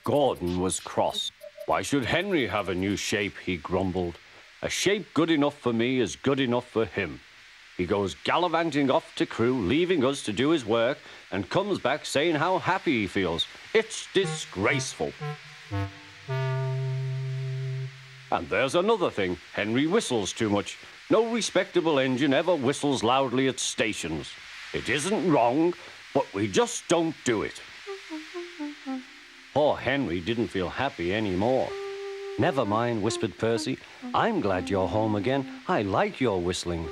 Gordon was cross. Why should Henry have a new shape, he grumbled. A shape good enough for me is good enough for him. He goes gallivanting off to Crewe, leaving us to do his work, and comes back saying how happy he feels. It's disgraceful. And there's another thing. Henry whistles too much. No respectable engine ever whistles loudly at stations. It isn't wrong, but we just don't do it. Poor Henry didn't feel happy anymore. Never mind, whispered Percy. I'm glad you're home again. I like your whistling.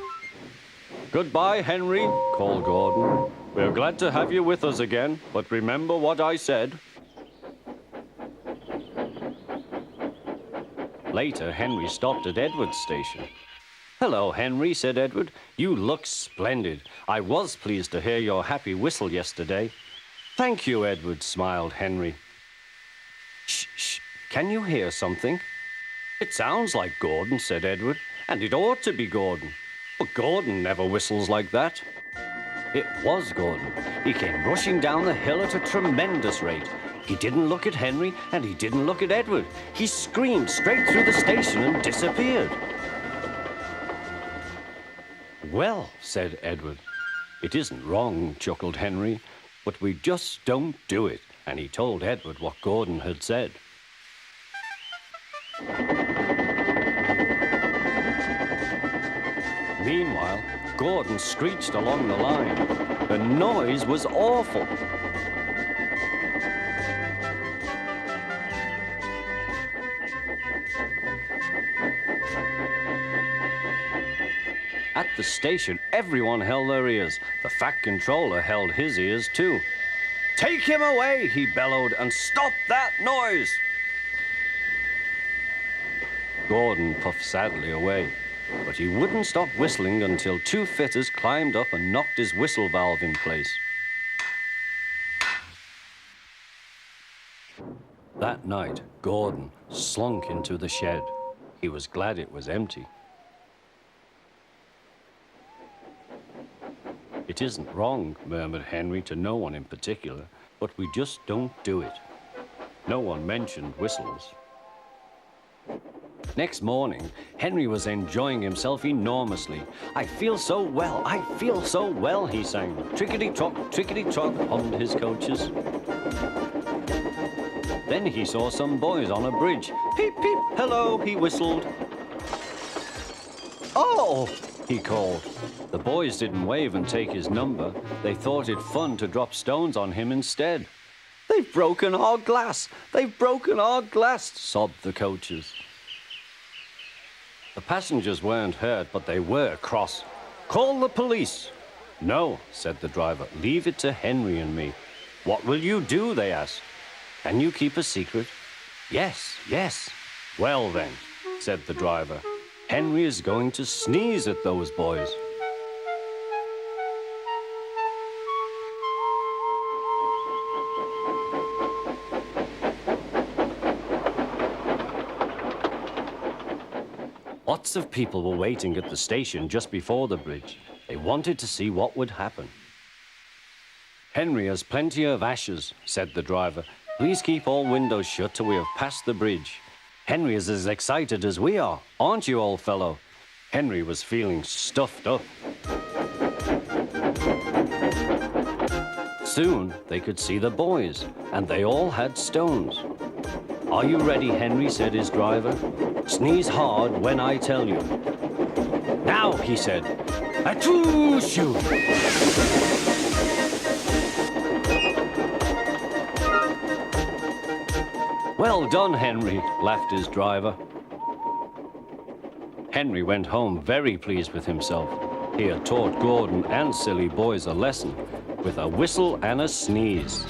Goodbye, Henry, called Gordon. We're glad to have you with us again, but remember what I said. Later, Henry stopped at Edward's station. Hello, Henry, said Edward. You look splendid. I was pleased to hear your happy whistle yesterday. Thank you, Edward, smiled Henry. Shh, shh. Can you hear something? It sounds like Gordon, said Edward, and it ought to be Gordon. But Gordon never whistles like that. It was Gordon. He came rushing down the hill at a tremendous rate. He didn't look at Henry, and he didn't look at Edward. He screamed straight through the station and disappeared. Well, said Edward. It isn't wrong, chuckled Henry, but we just don't do it. And he told Edward what Gordon had said. Meanwhile, Gordon screeched along the line. The noise was awful. At the station, everyone held their ears. The Fat Controller held his ears too. Take him away, he bellowed, and stop that noise! Gordon puffed sadly away, but he wouldn't stop whistling until two fitters climbed up and knocked his whistle valve in place. That night, Gordon slunk into the shed. He was glad it was empty. It isn't wrong, murmured Henry to no one in particular, but we just don't do it. No one mentioned whistles. Next morning, Henry was enjoying himself enormously. I feel so well, he sang. Trickety-trock, hummed his coaches. Then he saw some boys on a bridge. Peep, peep, hello, he whistled. Oh, he called. The boys didn't wave and take his number. They thought it fun to drop stones on him instead. They've broken our glass, sobbed the coaches. The passengers weren't hurt, but they were cross. Call the police. No, said the driver, leave it to Henry and me. What will you do, they asked. Can you keep a secret? Yes. Well then, said the driver, Henry is going to sneeze at those boys. Lots of people were waiting at the station just before the bridge. They wanted to see what would happen. Henry has plenty of ashes, said the driver. Please keep all windows shut till we have passed the bridge. Henry is as excited as we are, aren't you, old fellow? Henry was feeling stuffed up. Soon they could see the boys, and they all had stones. Are you ready, Henry, said his driver. Sneeze hard when I tell you. Now, he said. Achoo-shoo! Well done, Henry, laughed his driver. Henry went home very pleased with himself. He had taught Gordon and silly boys a lesson with a whistle and a sneeze.